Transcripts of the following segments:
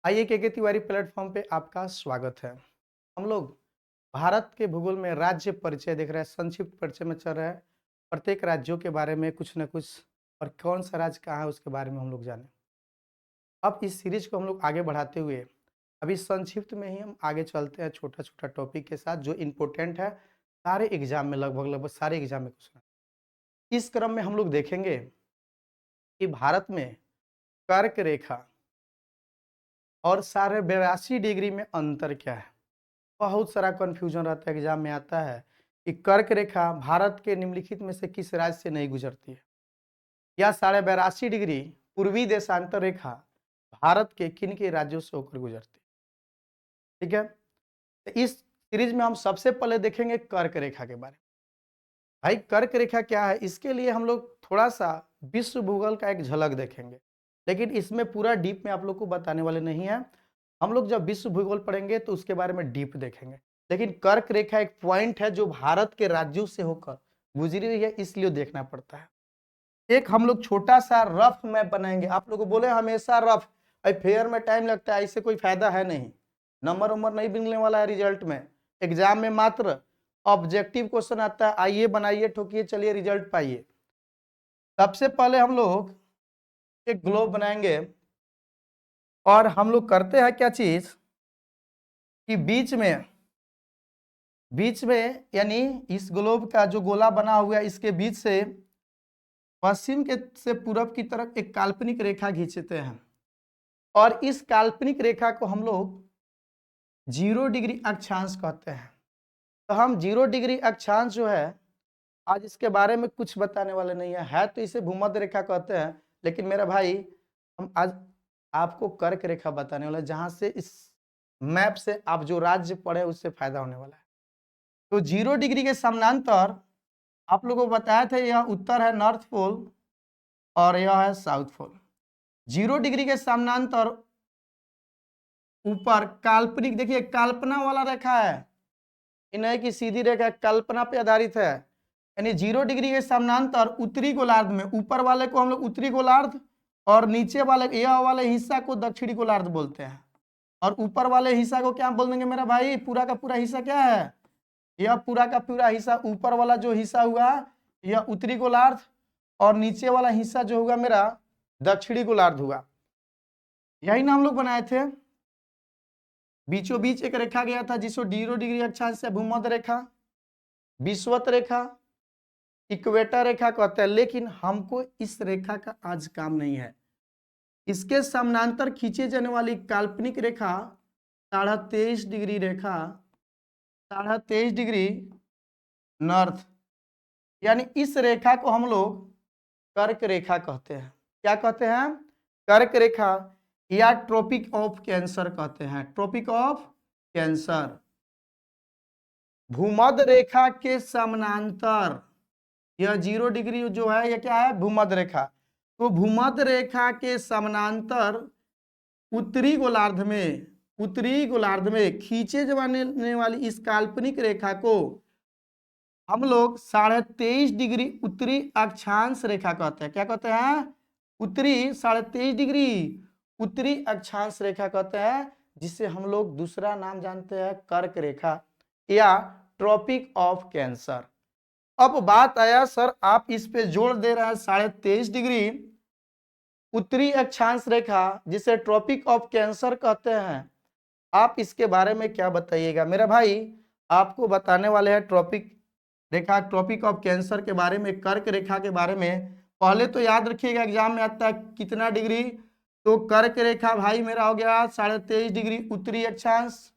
आइए के तिवारी प्लेटफॉर्म पे आपका स्वागत है। हम लोग भारत के भूगोल में राज्य परिचय देख रहे हैं, संक्षिप्त परिचय में चल रहा है। प्रत्येक राज्यों के बारे में कुछ न कुछ और कौन सा राज्य कहाँ है उसके बारे में हम लोग जाने। अब इस सीरीज को हम लोग आगे बढ़ाते हुए अभी संक्षिप्त में ही हम आगे चलते हैं छोटा छोटा टॉपिक के साथ जो इम्पोर्टेंट है सारे एग्जाम में लगभग लगभग सारे एग्जाम में क्वेश्चन। इस क्रम में हम लोग देखेंगे कि भारत में कर्क रेखा और साढ़े 82 डिग्री में अंतर क्या है। बहुत सारा कंफ्यूजन रहता है, एग्जाम में आता है कि कर्क रेखा भारत के निम्नलिखित में से किस राज्य से नहीं गुजरती है, या 82.5 डिग्री पूर्वी देशांतर रेखा भारत के किन के राज्यों से होकर गुजरती है। ठीक है, तो इस सीरीज में हम सबसे पहले देखेंगे कर्क रेखा के बारे में। भाई कर्क रेखा क्या है, इसके लिए हम लोग थोड़ा सा विश्व भूगोल का एक झलक देखेंगे, लेकिन इसमें पूरा डीप में आप लोग को बताने वाले नहीं है। हम लोग जब विश्व भूगोल पढ़ेंगे तो उसके बारे में डीप देखेंगे, लेकिन कर्क रेखा एक पॉइंट है जो भारत के राज्यों से होकर गुजरी हुई है, इसलिए देखना पड़ता है। एक हम लोग छोटा सा रफ मैप बनाएंगे। आप लोग को बोले हमेशा रफ, फेयर में टाइम लगता है, इससे कोई फायदा है नहीं, नंबर उम्र नहीं मिलने वाला है रिजल्ट में। एग्जाम में मात्र ऑब्जेक्टिव क्वेश्चन आता है, आइए बनाइए ठोकिए चलिए रिजल्ट पाइए। सबसे पहले हम लोग एक ग्लोब बनाएंगे और हम लोग करते हैं क्या चीज कि बीच में यानी इस ग्लोब का जो गोला बना हुआ है इसके बीच से पश्चिम के से पूरब की तरफ एक काल्पनिक रेखा खींचते हैं और इस काल्पनिक रेखा को हम लोग 0 डिग्री अक्षांश कहते हैं। तो हम 0 डिग्री अक्षांश जो है आज इसके बारे में कुछ बताने वाले नहीं है तो इसे भूमध्य रेखा कहते हैं, लेकिन मेरा भाई हम आज आपको कर्क रेखा बताने वाला है, जहां से इस मैप से आप जो राज्य पढ़े उससे फायदा होने वाला है। तो 0 डिग्री के समानांतर आप लोगों को बताया था यह उत्तर है नॉर्थ पोल और यह है साउथ पोल। 0 डिग्री के समानांतर ऊपर काल्पनिक, देखिए कल्पना वाला रेखा है, नहीं कि सीधी रेखा, कल्पना पे आधारित है। यानी 0 डिग्री के समानांतर उत्तरी गोलार्ध में, ऊपर वाले को हम लोग उत्तरी गोलार्ध और नीचे वाले यह वाले हिस्सा को दक्षिणी गोलार्ध बोलते हैं। और ऊपर वाले हिस्सा को क्या बोल देंगे मेरा भाई, पूरा का पूरा हिस्सा क्या है, यह पूरा का पूरा हिस्सा, ऊपर वाला जो हिस्सा हुआ यह उत्तरी गोलार्ध और नीचे वाला हिस्सा जो होगा मेरा दक्षिणी गोलार्ध हुआ। यही ना हम लोग बनाए थे। बीचों बीच एक रेखा गया था जिसको 0 डिग्री अक्षांश से भूमध्य रेखा, विषुवत रेखा, इक्वेटर रेखा कहते हैं, लेकिन हमको इस रेखा का आज काम नहीं है। इसके समानांतर खींचे जाने वाली काल्पनिक रेखा 23.5 डिग्री रेखा, 23.5 डिग्री नॉर्थ, यानी इस रेखा को हम लोग कर्क रेखा कहते हैं। क्या कहते हैं, कर्क रेखा या ट्रॉपिक ऑफ कैंसर कहते हैं, ट्रॉपिक ऑफ कैंसर। भूमध्य रेखा के समानांतर यह 0 डिग्री जो है यह क्या है, भूमध्य रेखा। तो भूमध्य रेखा के समानांतर उत्तरी गोलार्ध में खींचे जाने वाली इस काल्पनिक रेखा को हम लोग 23.5 डिग्री उत्तरी अक्षांश रेखा कहते हैं। क्या कहते हैं, उत्तरी 23.5 डिग्री उत्तरी अक्षांश रेखा कहते हैं, जिसे हम लोग दूसरा नाम जानते हैं कर्क रेखा या ट्रॉपिक ऑफ कैंसर। अब बात आया सर आप इस पे जोड़ दे रहे हैं 23.5 डिग्री उत्तरी अक्षांश रेखा जिसे ट्रॉपिक ऑफ कैंसर कहते हैं, आप इसके बारे में क्या बताइएगा। मेरा भाई आपको बताने वाले हैं ट्रॉपिक रेखा, ट्रॉपिक ऑफ कैंसर के बारे में, कर्क रेखा के बारे में। पहले तो याद रखिएगा एग्जाम में आता है कितना डिग्री, तो कर्क रेखा भाई मेरा हो गया 23.5 डिग्री उत्तरी अक्षांश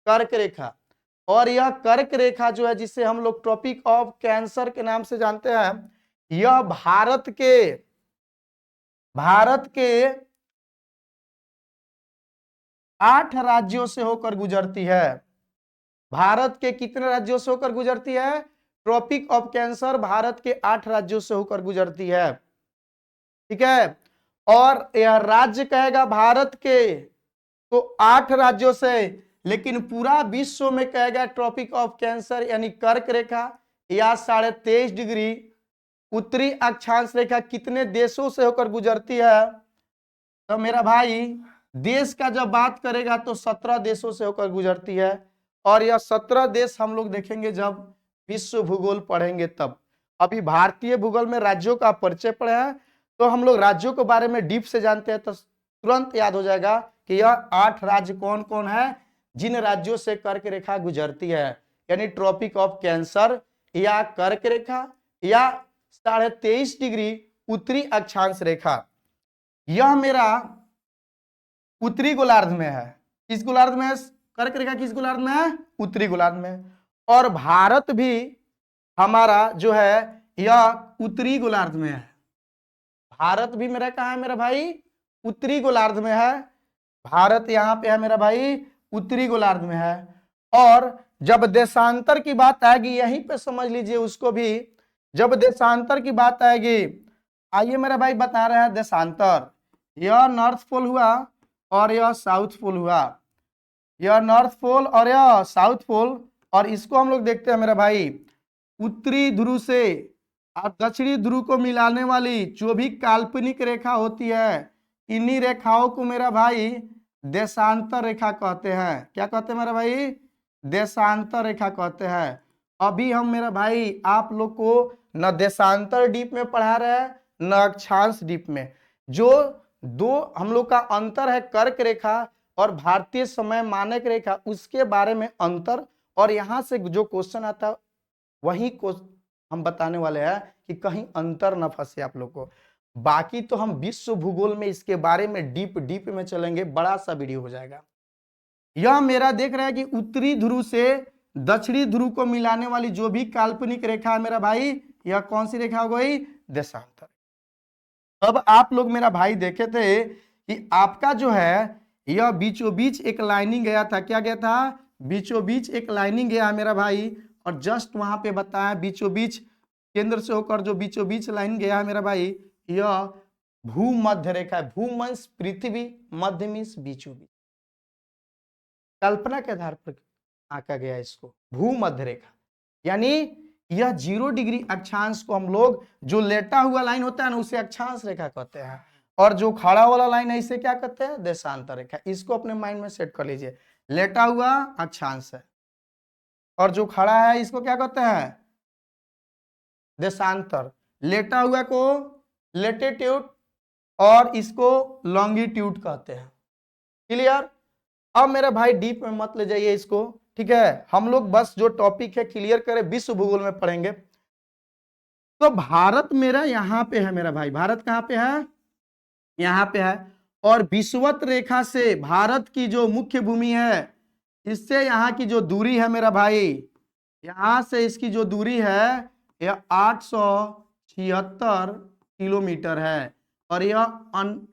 कर्क रेखा। और यह कर्क रेखा जो है जिसे हम लोग ट्रॉपिक ऑफ कैंसर के नाम से जानते हैं, यह भारत के 8 राज्यों से होकर गुजरती है। भारत के कितने राज्यों से होकर गुजरती है, ट्रॉपिक ऑफ कैंसर भारत के 8 राज्यों से होकर गुजरती है। ठीक है, और यह राज्य कहेगा भारत के तो 8 राज्यों से, लेकिन पूरा विश्व में कहेगा ट्रॉपिक ऑफ कैंसर यानी कर्क रेखा या 23.5 डिग्री उत्तरी अक्षांश रेखा कितने देशों से होकर गुजरती है। तो मेरा भाई देश का जब बात करेगा तो 17 देशों से होकर गुजरती है, और यह 17 देश हम लोग देखेंगे जब विश्व भूगोल पढ़ेंगे तब। अभी भारतीय भूगोल में राज्यों का परिचय पढ़े हैं, तो हम लोग राज्यों के बारे में डीप से जानते हैं तो तुरंत याद हो जाएगा कि यह 8 राज्य कौन कौन है जिन राज्यों से कर्क रेखा गुजरती है, यानी ट्रॉपिक ऑफ कैंसर या कर्क रेखा या 23.5 डिग्री उत्तरी अक्षांश रेखा। यह मेरा उत्तरी गोलार्ध में है। किस गोलार्ध में है? कर्क रेखा किस गोलार्ध में है? उत्तरी गोलार्ध में। और भारत भी हमारा जो है यह उत्तरी गोलार्ध में है। भारत भी मेरा कहाँ है मेरा भाई? उत्तरी गोलार्ध में है। भारत यहाँ पे है मेरा भाई, उत्तरी गोलार्ध में है। और जब देशांतर की बात आएगी, यहीं पे समझ लीजिए उसको भी, जब देशांतर की बात आएगी, आइए मेरा भाई बता रहे हैं देशांतर। यह नॉर्थ पोल हुआ और यह साउथ पोल हुआ, यह नॉर्थ पोल और यह साउथ पोल। और इसको हम लोग देखते हैं मेरा भाई, उत्तरी ध्रुव से और दक्षिणी ध्रुव को मिलाने वाली जो भी काल्पनिक रेखा होती है, इन्हीं रेखाओं को मेरा भाई देशांतर रेखा कहते हैं। क्या कहते हैं मेरा भाई? देशांतर रेखा कहते हैं। अभी हम मेरा भाई आप लोग को न देशांतर डीप में पढ़ा रहे हैं न अक्षांश डीप में। जो दो हम लोग का अंतर है कर्क रेखा और भारतीय समय मानक रेखा, उसके बारे में अंतर, और यहां से जो क्वेश्चन आता है वही को हम बताने वाले हैं कि कहीं अंतर न फंसे आप लोग को। बाकी तो हम विश्व भूगोल में इसके बारे में डीप में चलेंगे, बड़ा सा वीडियो हो जाएगा। यह मेरा देख रहा है कि उत्तरी ध्रुव से दक्षिणी ध्रुव को मिलाने वाली जो भी काल्पनिक रेखा है मेरा भाई, यह कौन सी रेखा हो गई? देशांतर। अब आप लोग मेरा भाई देखे थे कि आपका जो है यह बीचों बीच एक लाइनिंग गया था। क्या गया था? बीचों बीच एक लाइनिंग गया मेरा भाई, और जस्ट वहां पे बताया बीचों बीच केंद्र से होकर जो बीचों बीच लाइन गया है मेरा भाई, यह भूमध्य रेखा है। भूमंस पृथ्वी, मध्य मींस बीचों बीच, कल्पना के आधार पर आंका गया इसको भूमध्य रेखा। यानी यह 0 डिग्री अक्षांश को हम लोग, जो लेटा हुआ लाइन होता है ना उसे अक्षांश रेखा कहते हैं, और जो खड़ा वाला लाइन है इसे क्या कहते हैं? देशांतर रेखा। इसको अपने माइंड में सेट कर लीजिए। लेटा हुआ अक्षांश है और जो खड़ा है इसको क्या कहते हैं? देशांतर। लेटा हुआ को लेटिट्यूड और इसको लॉन्गिट्यूड कहते हैं। क्लियर? अब मेरा भाई डीप में मत ले जाइए इसको, ठीक है? हम लोग बस जो टॉपिक है क्लियर करें, विश्व भूगोल में पढ़ेंगे। तो भारत मेरा यहाँ पे है मेरा भाई। भारत कहाँ पे है? यहाँ पे है। और विषुवत रेखा से भारत की जो मुख्य भूमि है, इससे यहाँ की जो दूरी है मेरा भाई, यहाँ से इसकी जो दूरी है यह 876 किलोमीटर है। और यह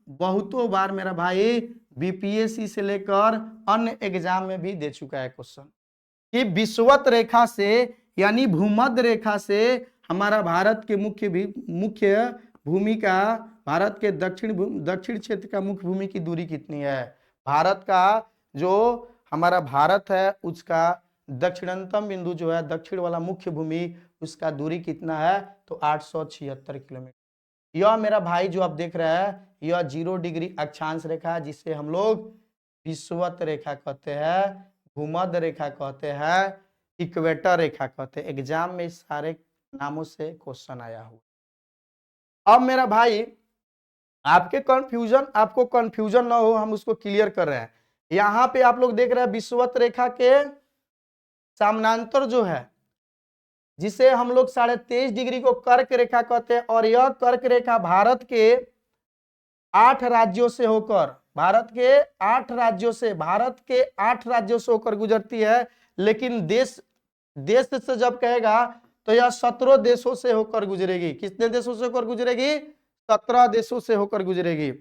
बहुतों बार मेरा भाई बीपीएससी से लेकर अन्य एग्जाम में भी दे चुका है क्वेश्चन कि विषुवत रेखा से यानी भूमध्य रेखा से हमारा भारत के मुख्य भूमि का, भारत के दक्षिण क्षेत्र का मुख्य भूमि की दूरी कितनी है? भारत का जो हमारा भारत है उसका दक्षिणतम बिंदु जो है, दक्षिण वाला मुख्य भूमि, उसका दूरी कितना है? तो 876 किलोमीटर। यह मेरा भाई जो आप देख रहे हैं यह 0 डिग्री अक्षांश रेखा है, जिसे हम लोग विषुवत रेखा कहते हैं, भूमध्य रेखा कहते हैं, इक्वेटर रेखा कहते हैं। एग्जाम में इस सारे नामों से क्वेश्चन आया हुआ। अब मेरा भाई आपको कंफ्यूजन ना हो, हम उसको क्लियर कर रहे हैं। यहाँ पे आप लोग देख रहे हैं विषुवत रेखा के समानांतर जो है, जिसे हम लोग 23.5 डिग्री को कर्क रेखा कहते हैं, और यह कर्क रेखा भारत के 8 राज्यों से होकर, भारत के 8 राज्यों से होकर गुजरती है। लेकिन देश से जब कहेगा तो यह 17 देशों से होकर गुजरेगी। कितने देशों से होकर गुजरेगी? 17 देशों से होकर गुजरेगी।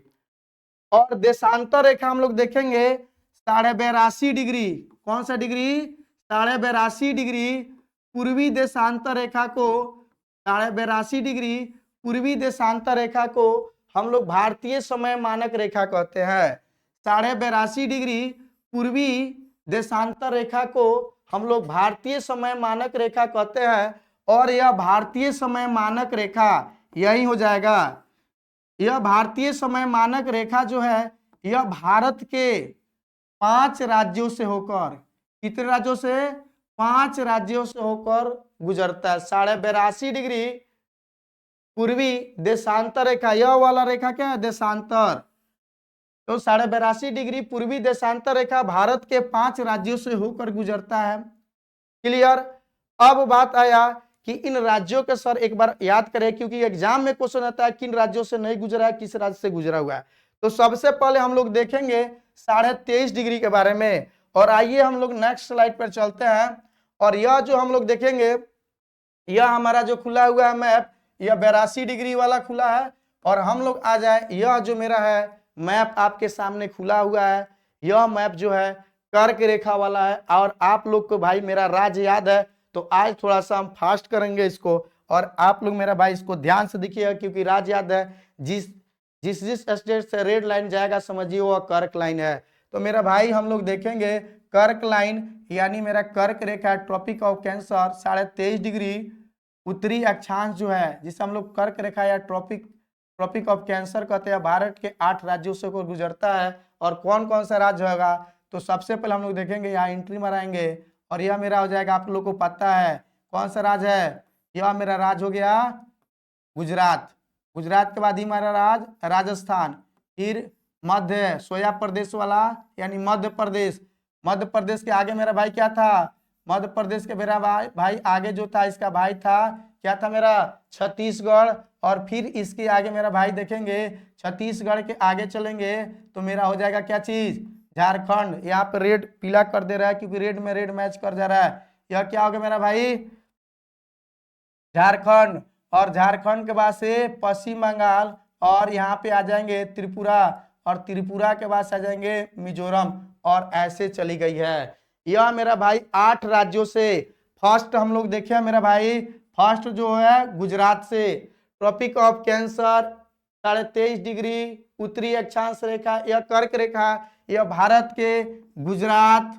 और देशांतर रेखा हम लोग देखेंगे 82.5 डिग्री। कौन सा डिग्री? 82.5 डिग्री पूर्वी देशांतर रेखा को, 82.5 डिग्री पूर्वी देशांतर रेखा को हम लोग भारतीय समय मानक रेखा कहते हैं। 82.5 डिग्री पूर्वी देशांतर रेखा को हम लोग भारतीय समय मानक रेखा कहते हैं। और यह भारतीय समय मानक रेखा यही हो जाएगा। यह भारतीय समय मानक रेखा जो है यह भारत के 5 राज्यों से होकर, कितने राज्यों से? 5 राज्यों से होकर गुजरता है। 82.5 डिग्री पूर्वी देशांतर रेखा, यह वाला रेखा क्या है? देशांतर। तो 82.5 डिग्री पूर्वी देशांतर रेखा भारत के 5 राज्यों से होकर गुजरता है। क्लियर। अब बात आया कि इन राज्यों के सर एक बार याद करें, क्योंकि एग्जाम में क्वेश्चन आता है किन राज्यों से नहीं गुजरा है, किस राज्य से गुजरा हुआ है। तो सबसे पहले हम लोग देखेंगे 23.5 डिग्री के बारे में। और आइए हम लोग नेक्स्ट स्लाइड पर चलते हैं। और यह जो हम लोग देखेंगे, यह हमारा जो खुला हुआ है मैप, यह 82 डिग्री वाला खुला है। और हम लोग आ जाए, यह जो मेरा है मैप आपके सामने खुला हुआ है, यह मैप जो है कर्क रेखा वाला है। और आप लोग को भाई मेरा राज्य याद है, तो आज थोड़ा सा हम फास्ट करेंगे इसको, और आप लोग मेरा भाई इसको ध्यान से देखिएगा, क्योंकि राज्य याद है। जिस जिस जिस स्टेट से रेड लाइन जाएगा समझिए वह कर्क लाइन है। तो मेरा भाई हम लोग देखेंगे कर्क लाइन, यानी मेरा कर्क रेखा ट्रॉपिक ऑफ कैंसर 23.5 डिग्री उत्तरी अक्षांश जो है, जिसे हम लोग कर्क रेखा या ट्रॉपिक ऑफ कैंसर कहते हैं, भारत के 8 राज्यों से को गुजरता है। और कौन कौन सा राज्य होगा, तो सबसे पहले हम लोग देखेंगे, यहाँ एंट्री मराएंगे और यह मेरा हो जाएगा, आप लोग को पता है कौन सा राज्य है, यह मेरा राज्य हो गया गुजरात। गुजरात के बाद ही हमारा राज्य राजस्थान, फिर मध्य सोया प्रदेश वाला यानी मध्य प्रदेश। मध्य प्रदेश के आगे मेरा भाई क्या था? मध्य प्रदेश के मेरा भाई आगे जो था, इसका भाई था क्या था मेरा? छत्तीसगढ़। और फिर इसके आगे मेरा भाई देखेंगे, छत्तीसगढ़ के आगे चलेंगे तो मेरा हो जाएगा क्या चीज? झारखंड। यहाँ पे रेड पीला कर दे रहा है, क्योंकि रेड में रेड मैच कर जा रहा है। यह क्या हो गया मेरा भाई? झारखंड। और झारखंड के बाद से पश्चिम बंगाल, और यहाँ पे आ जाएंगे त्रिपुरा, और त्रिपुरा के बाद से आ जाएंगे मिजोरम, और ऐसे चली गई है। यह मेरा भाई 8 राज्यों से फर्स्ट हम लोग देखे मेरा भाई, फर्स्ट जो है गुजरात से, ट्रॉपिक ऑफ कैंसर 23.5 डिग्री उत्तरी अक्षांश रेखा, यह कर्क रेखा, यह भारत के Gujarat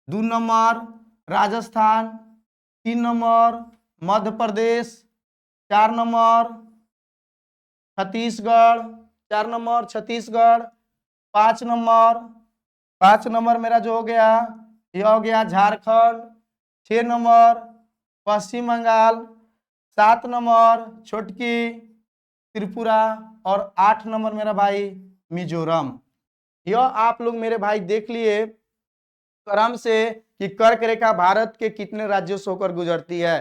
2 number, Rajasthan 3 number, Madhya Pradesh 4 number, Chhattisgarh 4 number, Chhattisgarh 5 number, 5 number मेरा जो हो गया, यह हो गया झारखंड 6 नंबर, पश्चिम बंगाल 7 नंबर छोटकी त्रिपुरा, और 8 नंबर मेरा भाई मिजोरम। यह आप लोग मेरे भाई देख लिए क्रम से कि कर्क रेखा भारत के कितने राज्यों से होकर गुजरती है।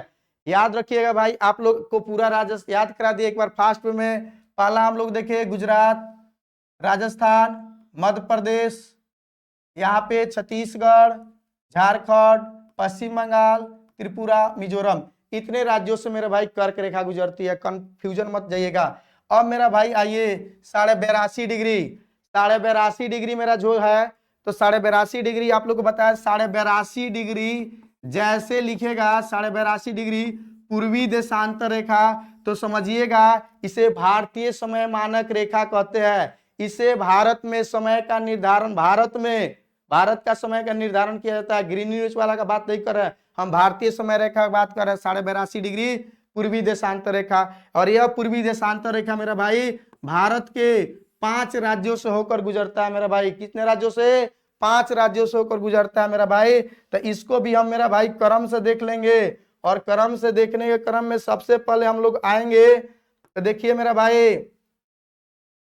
याद रखिएगा भाई, आप लोग को पूरा राज्य याद करा दिए एक बार फास्ट में। पहला हम लोग देखे गुजरात, राजस्थान, मध्य प्रदेश, यहाँ पे छत्तीसगढ़, झारखंड, पश्चिम बंगाल, त्रिपुरा, मिजोरम, इतने राज्यों से मेरे भाई कर्क रेखा गुजरती है। कंफ्यूजन मत जाइएगा। अब मेरा भाई आइए 82.5 डिग्री, 82.5 डिग्री मेरा जो है, तो 82.5 डिग्री आप लोग को बताया। 82.5 डिग्री जैसे लिखेगा 82.5 डिग्री पूर्वी देशांतर रेखा, तो समझिएगा इसे भारतीय समय मानक रेखा कहते हैं। इसे भारत में समय का निर्धारण, भारत का समय का निर्धारण किया जाता है। ग्रीनिच वाला का बात नहीं कर रहे हैं हम, भारतीय समय रेखा की बात कर रहे हैं। 82.5 डिग्री पूर्वी देशांतर रेखा, और यह पूर्वी देशांतर रेखा मेरा भाई भारत के 5 राज्यों से होकर गुजरता है मेरा भाई। कितने राज्यों से? 5 राज्यों से होकर गुजरता है मेरा भाई। तो इसको भी हम मेरा भाई क्रम से देख लेंगे, और क्रम से देखने के क्रम में सबसे पहले हम लोग आएंगे, तो देखिए मेरा भाई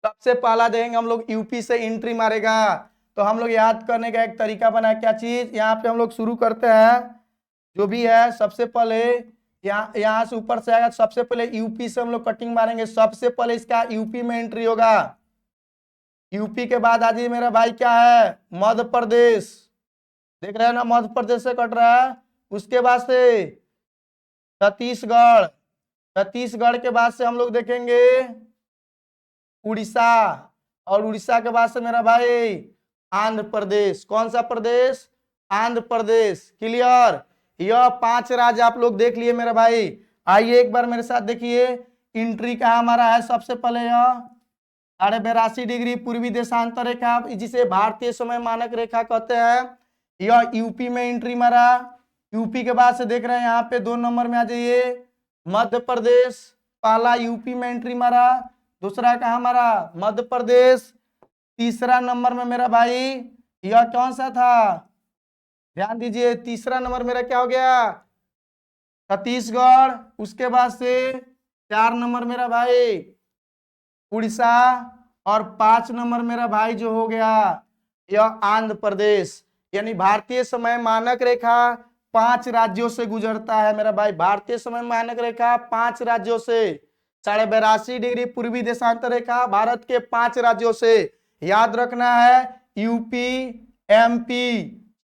सबसे पहला देखेंगे हम लोग यूपी से एंट्री मारेगा। तो हम लोग याद करने का एक तरीका बना, क्या चीज? यहाँ पे हम लोग शुरू करते हैं, जो भी है सबसे पहले यहाँ से ऊपर से आएगा, सबसे पहले यूपी से हम लोग कटिंग मारेंगे। सबसे पहले इसका यूपी में एंट्री होगा। यूपी के बाद आ जाइए मेरा भाई क्या है? मध्य प्रदेश। देख रहे हैं ना, मध्य प्रदेश से कट रहा है। उसके बाद से छत्तीसगढ़, छत्तीसगढ़ के बाद से हम लोग देखेंगे उड़ीसा, और उड़ीसा के बाद से मेरा भाई आंध्र प्रदेश। कौन सा प्रदेश? आंध्र प्रदेश। क्लियर। यह 5 राज्य आप लोग देख लिए मेरा भाई। आइए एक बार मेरे साथ देखिए एंट्री कहाँ हमारा है। सबसे पहले यह 82.5 डिग्री पूर्वी देशांतर रेखा, जिसे भारतीय समय मानक रेखा कहते हैं, यह यूपी में एंट्री मारा। यूपी के बाद से देख रहे हैं यहाँ पे 2 नंबर में आ जाइए मध्य प्रदेश। पहला यूपी में एंट्री मारा, दूसरा कहाँ मारा? मध्य प्रदेश। तीसरा नंबर में मेरा भाई यह कौन सा था, ध्यान दीजिए, तीसरा नंबर मेरा क्या हो गया, छत्तीसगढ़। उसके बाद से 4 नंबर मेरा भाई उड़ीसा, और 5 नंबर मेरा भाई जो हो गया यह आंध्र प्रदेश। यानी भारतीय समय मानक रेखा 5 राज्यों से गुजरता है मेरा भाई। भारतीय समय मानक रेखा 5 राज्यों से, 82.5 डिग्री पूर्वी देशांतर रेखा भारत के 5 राज्यों से। याद रखना है, यूपी, एमपी,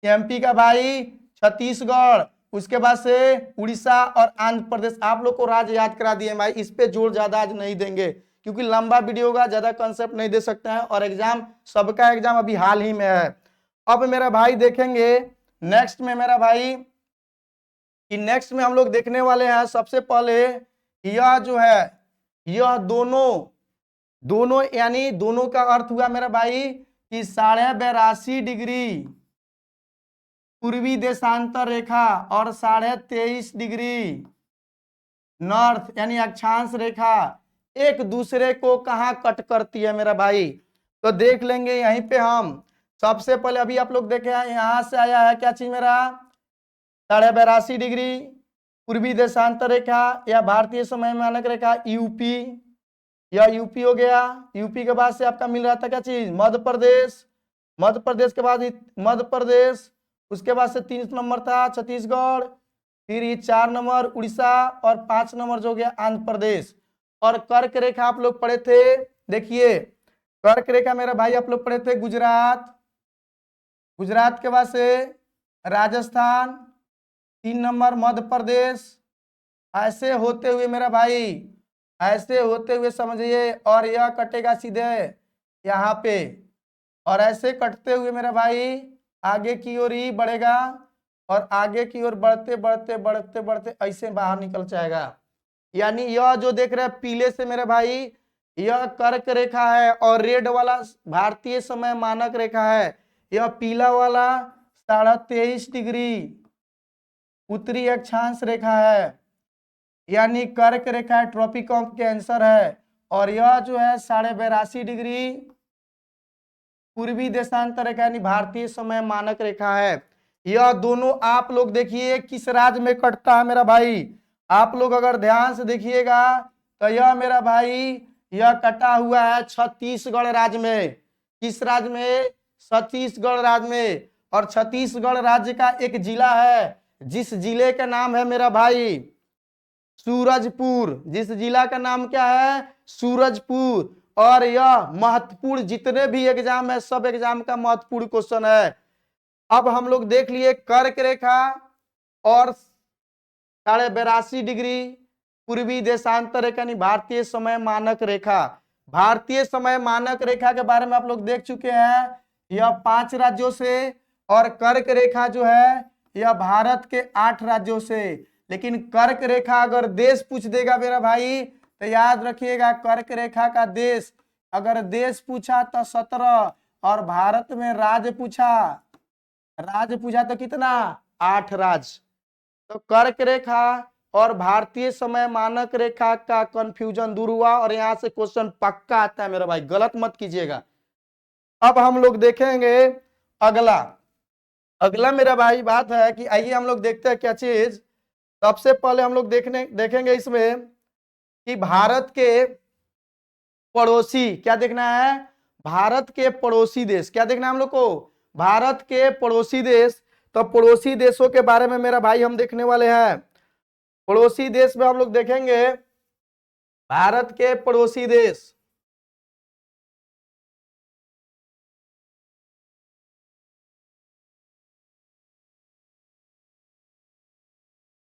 एमपी का भाई छत्तीसगढ़, उसके बाद से उड़ीसा और आंध्र प्रदेश। आप लोग को राज्य याद करा दिए भाई, इस पे जोर ज्यादा आज नहीं देंगे क्योंकि लंबा वीडियो का, ज्यादा कंसेप्ट नहीं दे सकते हैं, और एग्जाम, सबका एग्जाम अभी हाल ही में है। अब मेरा भाई देखेंगे नेक्स्ट में मेरा भाई, कि नेक्स्ट में हम लोग देखने वाले हैं सबसे पहले यह जो है, यह दोनों दोनों यानी दोनों का अर्थ हुआ मेरा भाई कि 82.5 डिग्री पूर्वी देशांतर रेखा और 23.5 डिग्री नॉर्थ यानी अक्षांश रेखा एक दूसरे को कहां कट करती है मेरा भाई। तो देख लेंगे यहीं पे हम। सबसे पहले अभी आप लोग देखे हैं, यहां से आया है क्या चीज मेरा, 82.5 डिग्री पूर्वी देशांतर रेखा या भारतीय समय मानक रेखा यूपी, या यूपी हो गया। यूपी के बाद से आपका मिल रहा था क्या चीज, मध्य प्रदेश। मध्य प्रदेश के बाद मध्य प्रदेश, उसके बाद से 3 नंबर था छत्तीसगढ़, फिर ये 4 नंबर उड़ीसा, और 5 नंबर जो हो गया आंध्र प्रदेश। और कर्क रेखा आप लोग पढ़े थे, देखिए कर्क रेखा मेरा भाई आप लोग पढ़े थे गुजरात, गुजरात के बाद से राजस्थान, 3 नंबर मध्य प्रदेश, ऐसे होते हुए मेरा भाई, ऐसे होते हुए समझिए, और यह कटेगा सीधे यहाँ पे, और ऐसे कटते हुए मेरा भाई आगे की ओर ही बढ़ेगा, और आगे की ओर बढ़ते बढ़ते बढ़ते बढ़ते ऐसे बाहर निकल जाएगा। यानी यह जो देख रहे हैं पीले से मेरे भाई, यह कर्क रेखा है, और रेड वाला भारतीय समय मानक रेखा है। यह पीला वाला 23.5 डिग्री उत्तरी अक्षांश रेखा है, यानी कर्क रेखा ट्रॉपिक ऑफ कैंसर है। और यह जो है 82.5 डिग्री पूर्वी देशांतर रेखा यानी भारतीय समय मानक रेखा है। यह दोनों आप लोग देखिए किस राज्य में कटता है मेरा भाई, आप लोग अगर ध्यान से देखिएगा तो यह मेरा भाई यह कटा हुआ है छत्तीसगढ़ राज्य में। किस राज्य में, छत्तीसगढ़ राज्य में। और छत्तीसगढ़ राज्य का एक जिला है जिस जिले का नाम है मेरा भाई सूरजपुर, जिस जिला का नाम क्या है, सूरजपुर। और यह महत्वपूर्ण जितने भी एग्जाम है सब एग्जाम का महत्वपूर्ण क्वेश्चन है। अब हम लोग देख लिए कर्क रेखा और 82.5 डिग्री पूर्वी देशांतर रेखा यानी भारतीय समय मानक रेखा। भारतीय समय मानक रेखा के बारे में आप लोग देख चुके हैं, यह 5 राज्यों से, और कर्क रेखा जो है यह भारत के 8 राज्यों से। लेकिन कर्क रेखा अगर देश पूछ देगा मेरा भाई तो याद रखिएगा, कर्क रेखा का देश, अगर देश पूछा तो 17, और भारत में राज्य पूछा, राज्य पूछा तो कितना, 8 राज्य। तो कर्क रेखा और भारतीय समय मानक रेखा का कंफ्यूजन दूर हुआ, और यहां से क्वेश्चन पक्का आता है मेरा भाई, गलत मत कीजिएगा। अब हम लोग देखेंगे अगला, अगला मेरा भाई बात है कि आइए हम लोग देखते हैं क्या चीज। सबसे पहले हम लोग देखेंगे इसमें कि भारत के पड़ोसी, क्या देखना है, भारत के पड़ोसी देश, क्या देखना है हम लोग को, भारत के पड़ोसी देश। तो पड़ोसी देशों के बारे में मेरा भाई हम देखने वाले हैं। पड़ोसी देश में हम लोग देखेंगे भारत के पड़ोसी देश,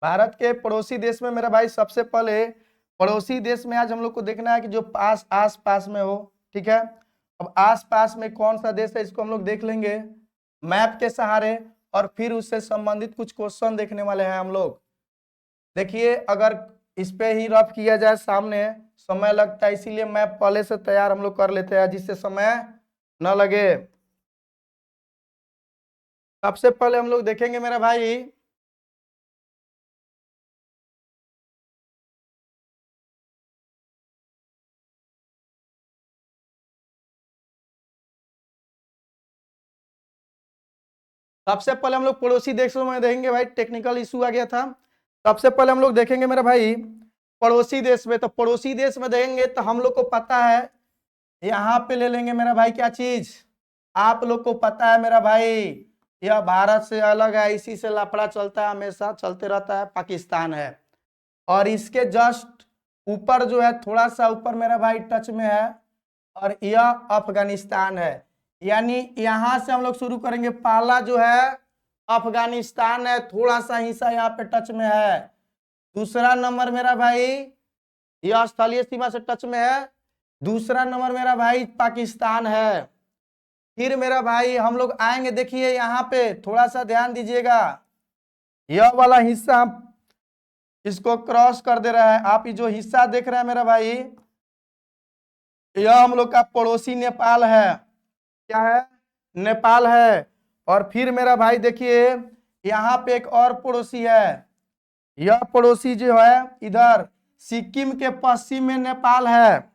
भारत के पड़ोसी देश में मेरा भाई सबसे पहले पड़ोसी देश में आज हम लोग को देखना है कि जो आस पास में हो, ठीक है। अब आस पास में कौन सा देश है इसको हम लोग देख लेंगे मैप के सहारे, और फिर उससे संबंधित कुछ क्वेश्चन देखने वाले हैं हम लोग। देखिए अगर इस पे ही रफ किया जाए सामने समय लगता है, इसीलिए मैप पहले से तैयार हम लोग कर लेते हैं जिससे समय न लगे। सबसे पहले हम लोग देखेंगे मेरा भाई सबसे पहले हम लोग पड़ोसी देशों में देखेंगे भाई, टेक्निकल इशू आ गया था। सबसे पहले हम लोग देखेंगे मेरा भाई पड़ोसी देश में, तो पड़ोसी देश में देखेंगे तो हम लोग को पता है, यहाँ पे ले लेंगे मेरा भाई क्या चीज, आप लोग को पता है मेरा भाई, यह भारत से अलग है, इसी से लफड़ा चलता है, हमेशा चलते रहता है, पाकिस्तान है। और इसके जस्ट ऊपर जो है, थोड़ा सा ऊपर मेरा भाई टच में है, और यह अफगानिस्तान है। यानी यहां से हम लोग शुरू करेंगे, पहला जो है अफगानिस्तान है, थोड़ा सा हिस्सा यहाँ पे टच में है। दूसरा नंबर मेरा भाई यह स्थलीय सीमा से टच में है। दूसरा नंबर मेरा भाई पाकिस्तान है। फिर मेरा भाई हम लोग आएंगे, देखिए यहाँ पे थोड़ा सा ध्यान दीजिएगा, यह वाला हिस्सा हम इसको क्रॉस कर दे रहा है। आप ये जो हिस्सा देख रहे हैं मेरा भाई, यह हम लोग का पड़ोसी नेपाल है। क्या है? नेपाल है। और फिर मेरा भाई देखिए यहाँ पे एक और पड़ोसी है, यह पड़ोसी जो है इधर सिक्किम के पश्चिम में नेपाल है।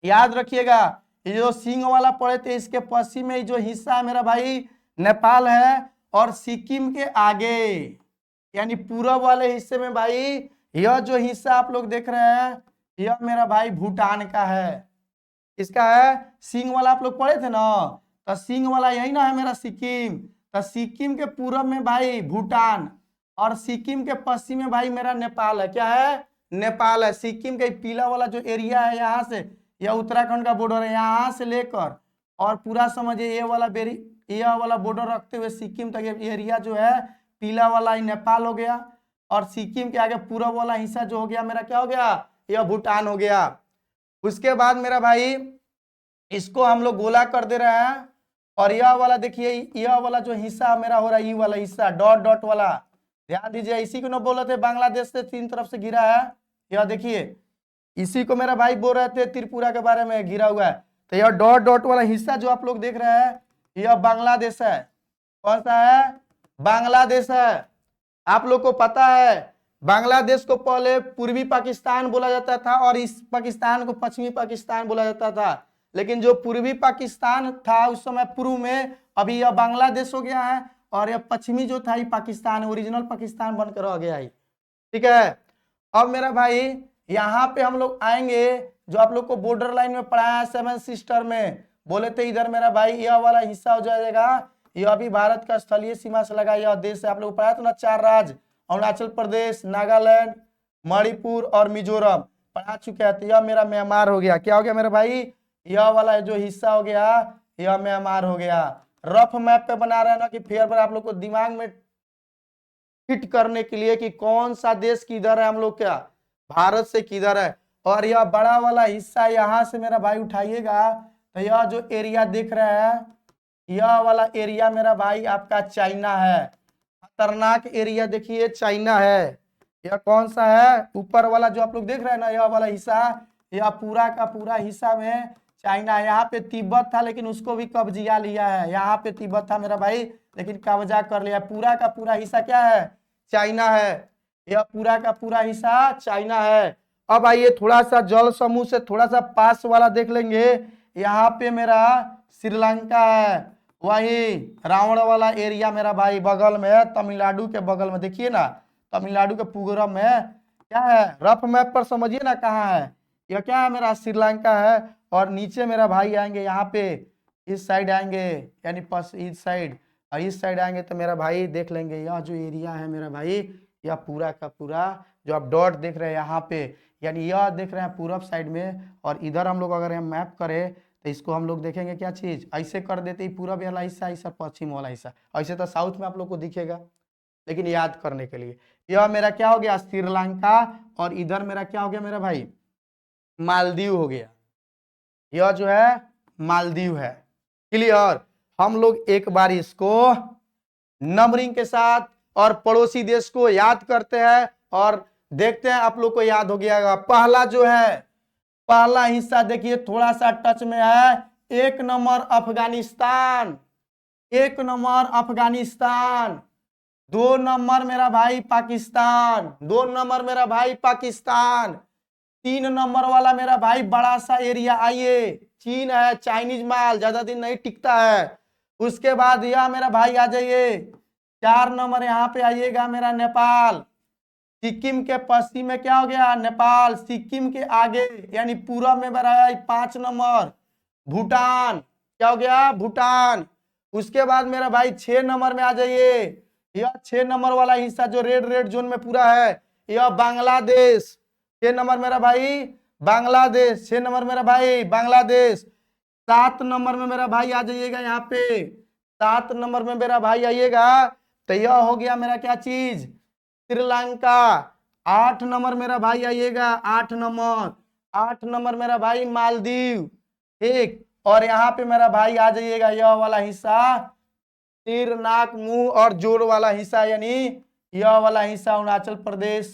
याद रखिएगा, ये जो सिंह वाला पड़े थे, इसके पश्चिम में जो हिस्सा है मेरा भाई नेपाल है, और सिक्किम के आगे यानी पूरब वाले हिस्से में भाई यह जो हिस्सा आप लोग देख रहे हैं, यह मेरा भाई भूटान का है। इसका है सिंह वाला, आप लोग पढ़े थे ना, तो सिंह वाला यही ना है मेरा सिक्किम। तो सिक्किम के पूरब में भाई भूटान, और सिक्किम के पश्चिम में भाई मेरा नेपाल है। क्या है? नेपाल है। सिक्किम का पीला वाला जो एरिया है, यहाँ से यह उत्तराखंड का बॉर्डर है, यहाँ से लेकर और पूरा समझिए ये वाला बॉर्डर रखते हुए सिक्किम तक एरिया जो है पीला वाला ही नेपाल हो गया। और सिक्किम के आगे पूरब वाला हिस्सा जो हो गया मेरा क्या हो गया? यह भूटान हो गया। उसके बाद मेरा भाई इसको हम लोग गोला कर दे रहे हैं, और यह वाला देखिए, यह वाला जो हिस्सा मेरा हो रहा है, ये वाला हिस्सा डॉट डॉट वाला, ध्यान दीजिए, इसी को ना बोल रहे थे बांग्लादेश से 3 तरफ से घिरा है। यह देखिए, इसी को मेरा भाई बोल रहे थे त्रिपुरा के बारे में घिरा हुआ है। तो यह डॉट डॉट वाला हिस्सा जो आप लोग देख रहे हैं, यह बांग्लादेश है। कौन सा है? बांग्लादेश है। आप लोग को पता है बांग्लादेश को पहले पूर्वी पाकिस्तान बोला जाता था, और इस पाकिस्तान को पश्चिमी पाकिस्तान बोला जाता था। लेकिन जो पूर्वी पाकिस्तान था उस समय पूर्व में, अभी यह बांग्लादेश हो गया है, और यह पश्चिमी जो था ये पाकिस्तान, ओरिजिनल पाकिस्तान बनकर रह गया है। ठीक है। अब मेरा भाई यहाँ पे हम लोग आएंगे, जो आप लोग को बॉर्डर लाइन में पढ़ाया है 7 सिस्टर में, बोले थे इधर मेरा भाई यह वाला हिस्सा हो जाएगा, यह अभी भारत का स्थलीय सीमा से लगा यह देश है। आप लोग पढ़ाया था ना 4 राज्य, अरुणाचल प्रदेश, नागालैंड, मणिपुर और मिजोरम, पढ़ा चुके हैं। तो यह मेरा म्यांमार हो गया। क्या हो गया मेरा भाई? यह वाला जो हिस्सा हो गया यह म्यांमार हो गया। रफ मैप पे बना रहे हैं ना कि फेयर पर आप लोग को दिमाग में फिट करने के लिए कि कौन सा देश किधर है, हम लोग क्या भारत से किधर है। और यह बड़ा वाला हिस्सा यहाँ से मेरा भाई उठाइएगा, तो यह जो एरिया देख रहे हैं, यह वाला एरिया मेरा भाई आपका चाइना है। खतरनाक एरिया देखिए, चाइना है। यह कौन सा है? ऊपर वाला जो आप लोग देख रहे हैं ना, यह वाला हिस्सा, यह पूरा का पूरा हिस्सा में चाइना है। यहाँ पे तिब्बत था, लेकिन उसको भी कब्जा लिया है। यहाँ पे तिब्बत था मेरा भाई, लेकिन कब्जा कर लिया। पूरा का पूरा हिस्सा क्या है? चाइना है। यह पूरा का पूरा हिस्सा चाइना है। अब आइए थोड़ा सा जल समूह से थोड़ा सा पास वाला देख लेंगे। यहाँ पे मेरा श्रीलंका है, वही रावण वाला एरिया मेरा भाई बगल में है, तमिलनाडु के बगल में। देखिए ना, तमिलनाडु के पूरब में क्या है, रफ मैप पर समझिए ना कहाँ है। यह क्या है? मेरा श्रीलंका है। और नीचे मेरा भाई आएंगे यहाँ पे, इस साइड आएंगे, यानी इस साइड, और इस साइड आएंगे तो मेरा भाई देख लेंगे यह जो एरिया है मेरा भाई, यह पूरा का पूरा जो आप डॉट देख रहे हैं यहाँ पे, यानी यह देख रहे हैं पूरब साइड में। और इधर हम लोग अगर हम मैप करें तो इसको हम लोग देखेंगे क्या चीज, ऐसे कर देते ही पूरब वाला हिस्सा, ऐसा पश्चिम वाला हिस्सा, ऐसे तो साउथ में आप लोग को दिखेगा। लेकिन याद करने के लिए यह मेरा क्या हो गया? श्रीलंका। और इधर मेरा क्या हो गया मेरा भाई? मालदीव हो गया। यह जो है मालदीव है। क्लियर? हम लोग एक बार इसको नंबरिंग के साथ और पड़ोसी देश को याद करते हैं और देखते हैं आप लोग को याद हो गया। पहला जो है, पहला हिस्सा देखिए थोड़ा सा टच में है, 1 number Afghanistan, 1 number Afghanistan. 2 number मेरा भाई पाकिस्तान, 2 नंबर मेरा भाई पाकिस्तान। 3 नंबर वाला मेरा भाई बड़ा सा एरिया, आइए, चीन है, चाइनीज माल ज्यादा दिन नहीं टिकता है। उसके बाद यह मेरा भाई आ जाइए 4 नंबर यहाँ पे आइएगा मेरा नेपाल। सिक्किम के पश्चिम में क्या हो गया नेपाल। सिक्किम के आगे यानी पूरब में मेरा 5 नंबर भूटान। क्या हो गया भूटान। उसके बाद मेरा भाई 6 नंबर में आ जाइए। यह 6 नंबर वाला हिस्सा जो रेड रेड जोन में पूरा है यह बांग्लादेश। 6 नंबर मेरा भाई बांग्लादेश। 6 नंबर मेरा भाई बांग्लादेश। 7 नंबर में मेरा भाई आ जाइएगा यहाँ पे। 7 नंबर में मेरा भाई आइएगा तो यह हो गया मेरा क्या चीज श्रीलंका। 8 नंबर मेरा भाई आइएगा 8 नंबर। 8 नंबर मेरा भाई मालदीव। ठीक। और यहाँ पे मेरा भाई आ जाइएगा यह वाला हिस्सा सिर नाक मुंह और जोड़ वाला हिस्सा यानी यह वाला हिस्सा अरुणाचल प्रदेश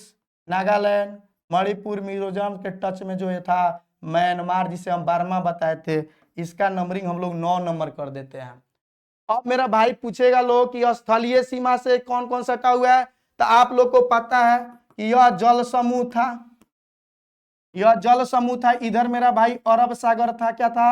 नागालैंड मणिपुर मिजोरम के टच में जो ये था म्यांमार जिसे हम 12वां बताए थे इसका नंबरिंग हम लोग 9 नंबर कर देते हैं। अब मेरा भाई पूछेगा लोग कि स्थलीय सीमा से कौन कौन सटा हुआ है तो आप लोग को पता है कि यह जल समूह था। यह जल समूह था। इधर मेरा भाई अरब सागर था। क्या था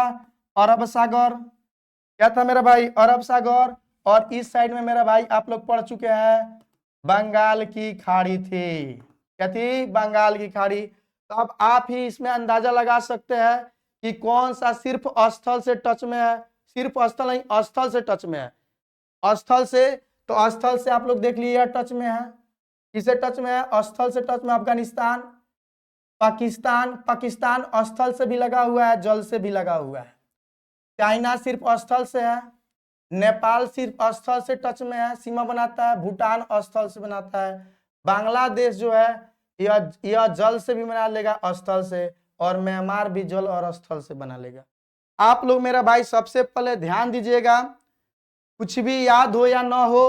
अरब सागर। क्या था मेरा भाई अरब सागर। और इस साइड में मेरा भाई आप लोग पढ़ चुके हैं बंगाल की खाड़ी थी। क्या थी बंगाल की खाड़ी। तो अब आप ही इसमें अंदाजा लगा सकते हैं कि कौन सा सिर्फ स्थल से टच में है। सिर्फ स्थल नहीं स्थल से टच में है। स्थल से तो स्थल से आप लोग देख लीजिए टच में है। किसे टच में है स्थल से टच में अफगानिस्तान पाकिस्तान। पाकिस्तान स्थल से भी लगा हुआ है जल से भी लगा हुआ है। चाइना सिर्फ स्थल से है। नेपाल सिर्फ स्थल से टच में है सीमा बनाता है। भूटान स्थल से बनाता है। बांग्लादेश जो है यह जल से भी बना लेगा स्थल से और म्यांमार भी जल और स्थल से बना लेगा। आप लोग मेरा भाई सबसे पहले ध्यान दीजिएगा कुछ भी याद हो या ना हो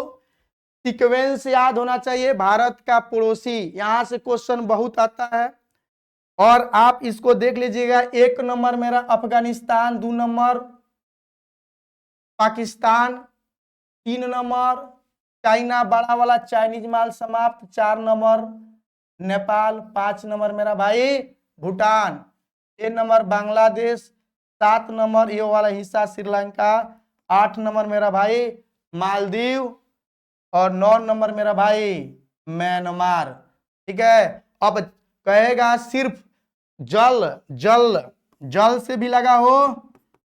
सीक्वेंस याद होना चाहिए। भारत का पड़ोसी यहां से क्वेश्चन बहुत आता है और आप इसको देख लीजिएगा। 1 नंबर मेरा Afghanistan. 2 number Pakistan. 3 number China बड़ा वाला चाइनीज माल समाप्त। 4 नंबर नेपाल। 5 नंबर मेरा भाई भूटान। 6 नंबर बांग्लादेश। 7 नंबर ये वाला हिस्सा श्रीलंका। 8 नंबर मेरा भाई मालदीव और 9 नंबर मेरा भाई म्यांमार। ठीक है। अब कहेगा सिर्फ जल जल जल से भी लगा हो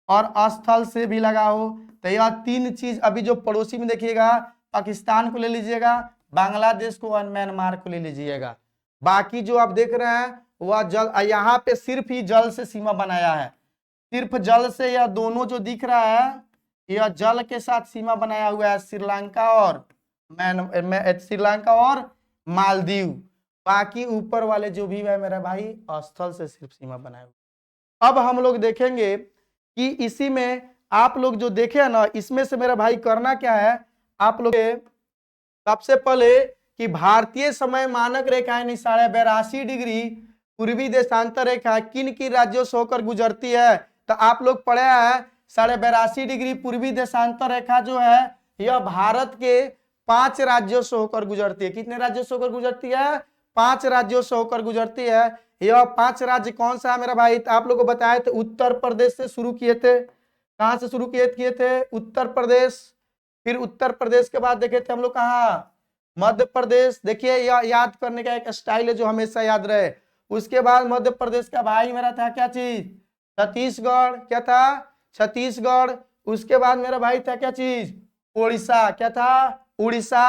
और स्थल से भी लगा हो तो यह 3 चीज अभी जो पड़ोसी में देखिएगा पाकिस्तान को ले लीजिएगा बांग्लादेश को और म्यांमार को ले लीजिएगा। बाकी जो आप देख रहे हैं वह जल यहाँ पे सिर्फ ही जल से सीमा बनाया है। सिर्फ जल से यह दोनों जो दिख रहा है यह जल के साथ सीमा बनाया हुआ है श्रीलंका और मालदीव। बाकी ऊपर वाले जो भी है मेरा भाई स्थल से सिर्फ सीमा बनाया हुआ। अब हम लोग देखेंगे कि इसी में आप लोग जो देखे है ना इसमें से मेरा भाई करना क्या है। आप लोग सबसे पहले कि भारतीय समय मानक रेखा यानी 82.5 डिग्री पूर्वी देशांतर रेखा किन किन राज्यों से होकर गुजरती है। तो आप लोग पढ़े हैं 82.5 डिग्री पूर्वी देशांतर रेखा जो है यह भारत के 5 राज्यों से होकर गुजरती है। कितने राज्यों से होकर गुजरती है 5 राज्यों से होकर गुजरती है। यह 5 राज्य कौन सा है मेरा भाई तो आप लोग को बताए थे उत्तर प्रदेश से शुरू किए थे। कहां से शुरू किए थे उत्तर प्रदेश। फिर उत्तर प्रदेश के बाद देखे थे हम लोग कहा मध्य प्रदेश। देखिए यह याद करने का एक स्टाइल है जो हमेशा याद रहे। उसके बाद मध्य प्रदेश का भाई मेरा था क्या चीज छत्तीसगढ़। क्या था छत्तीसगढ़। उसके बाद मेरा भाई था क्या चीज उड़ीसा। क्या था उड़ीसा।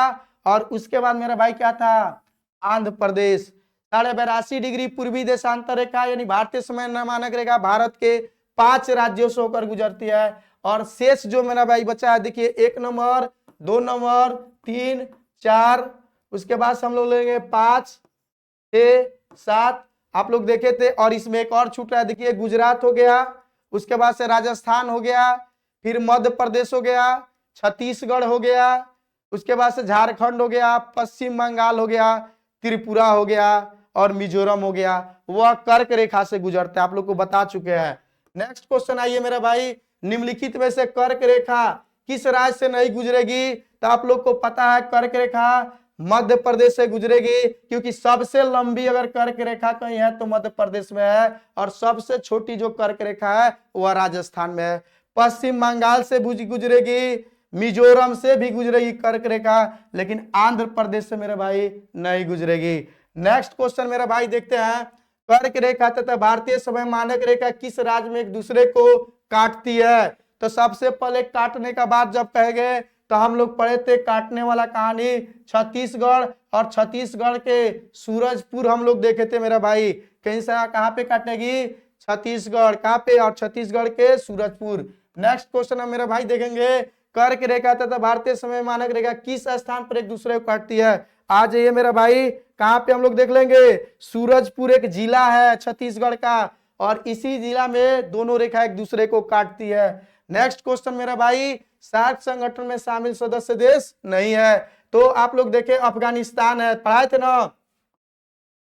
और उसके बाद मेरा भाई क्या था आंध्र प्रदेश। 82.5 डिग्री पूर्वी देशांतर रेखा यानी भारतीय समय मानक रेखा भारत के 5 राज्यों से होकर गुजरती है। और शेष जो मेरा भाई बचा है देखिए 1 नंबर 2 नंबर 3 4 उसके बाद हम लोग लेंगे 5 6 7 आप लोग देखे थे। और इसमें एक और छूट रहा है देखिए गुजरात हो गया। उसके बाद से राजस्थान हो गया। फिर मध्य प्रदेश हो गया। छत्तीसगढ़ हो गया। उसके बाद से झारखंड हो गया। पश्चिम बंगाल हो गया। त्रिपुरा हो गया और मिजोरम हो गया। वह कर्क रेखा से गुजरते हैं आप लोग को बता चुके हैं। नेक्स्ट क्वेश्चन आइए मेरा भाई निम्नलिखित में से कर्क रेखा किस राज्य से नहीं गुजरेगी। तो आप लोग को पता है कर्क रेखा मध्य प्रदेश से गुजरेगी क्योंकि सबसे लंबी अगर कर्क रेखा कहीं है तो मध्य प्रदेश में है और सबसे छोटी जो कर्क रेखा है वह राजस्थान में है। पश्चिम बंगाल से गुजरेगी मिजोरम से भी गुजरेगी कर्क रेखा, लेकिन आंध्र प्रदेश से मेरे भाई नहीं गुजरेगी। नेक्स्ट क्वेश्चन मेरा भाई देखते हैं, कर्क रेखा तथा भारतीय समय मानक रेखा किस राज्य में एक दूसरे को काटती है? तो सबसे पहले काटने का बात जब कहे गए तो हम लोग पढ़े थे काटने वाला कहानी छत्तीसगढ़, और छत्तीसगढ़ के सूरजपुर हम लोग देखे थे मेरा भाई। कहीं से कहां पे काटेगी? छत्तीसगढ़। कहां पे? और छत्तीसगढ़ के सूरजपुर। नेक्स्ट क्वेश्चन हम मेरा भाई देखेंगे, कर्क रेखा तथा भारतीय समय मानक रेखा किस स्थान पर एक दूसरे को काटती है? आ जाइए मेरा भाई, कहां पे हम लोग देख लेंगे? सूरजपुर एक जिला है छत्तीसगढ़ का, और इसी जिला में दोनों रेखा एक दूसरे को काटती है। नेक्स्ट क्वेश्चन मेरा भाई, सार्क संगठन में शामिल सदस्य देश नहीं है। तो आप लोग देखें अफगानिस्तान है, पढ़ाए थे ना,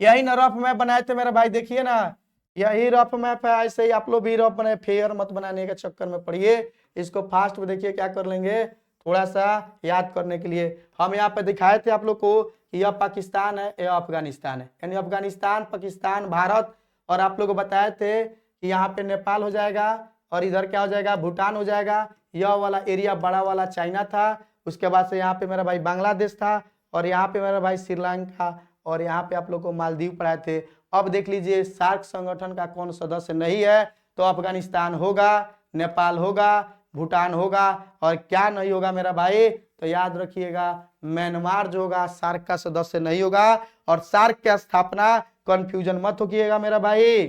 यही ना रफ मैप बनाए थे मेरा भाई, देखिए ना यही रफ मैप है। ऐसे ही आप लोग भी रफ बनाए, फेयर मत बनाने के चक्कर में पढ़िए, इसको फास्ट में देखिए क्या कर लेंगे, थोड़ा सा याद करने के लिए। हम यहाँ पे दिखाए थे आप लोग को, यह पाकिस्तान है, यह अफगानिस्तान है, यानी अफगानिस्तान, पाकिस्तान, भारत, और आप लोग को बताए थे कि यहाँ पे नेपाल हो जाएगा, और इधर क्या हो जाएगा? भूटान हो जाएगा। यह वाला एरिया बड़ा वाला चाइना था, उसके बाद से यहाँ पे मेरा भाई बांग्लादेश था, और यहाँ पे मेरा भाई श्रीलंका, और यहाँ पे आप लोग को मालदीव पढ़ाए थे। अब देख लीजिए सार्क संगठन का कौन सदस्य नहीं है? तो अफगानिस्तान होगा, नेपाल होगा, भूटान होगा, और क्या नहीं होगा मेरा भाई? तो याद रखिएगा म्यांमार जो होगा सार्क का सदस्य नहीं होगा। और सार्क की स्थापना, कंफ्यूजन मत होइएगा मेरा भाई,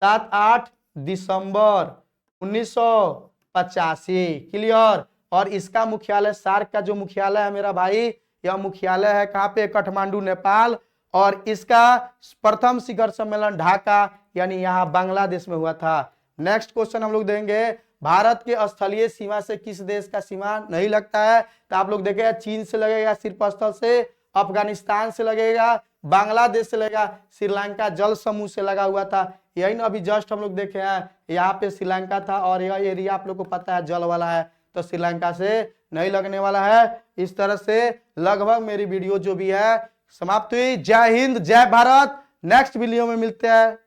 7-8 दिसंबर 1985, क्लियर। और इसका मुख्यालय, सार्क का जो मुख्यालय है मेरा भाई, यह मुख्यालय है कहाँ पे? काठमांडू, नेपाल। और इसका प्रथम शिखर सम्मेलन ढाका, यानी यहाँ बांग्लादेश में हुआ था। नेक्स्ट क्वेश्चन हम लोग देंगे, भारत के स्थलीय सीमा से किस देश का सीमा नहीं लगता है? तो आप लोग देखें, चीन से लगेगा सिर्फ स्थल से, अफगानिस्तान से लगेगा, बांग्लादेश से लगेगा, श्रीलंका जल समूह से लगा हुआ था। यही ना अभी जस्ट हम लोग देखे हैं, यहाँ पे श्रीलंका था, और यह एरिया आप लोग को पता है जल वाला है, तो श्रीलंका से नहीं लगने वाला है। इस तरह से लगभग मेरी वीडियो जो भी है समाप्त हुई। जय हिंद, जय भारत। नेक्स्ट वीडियो में मिलते हैं।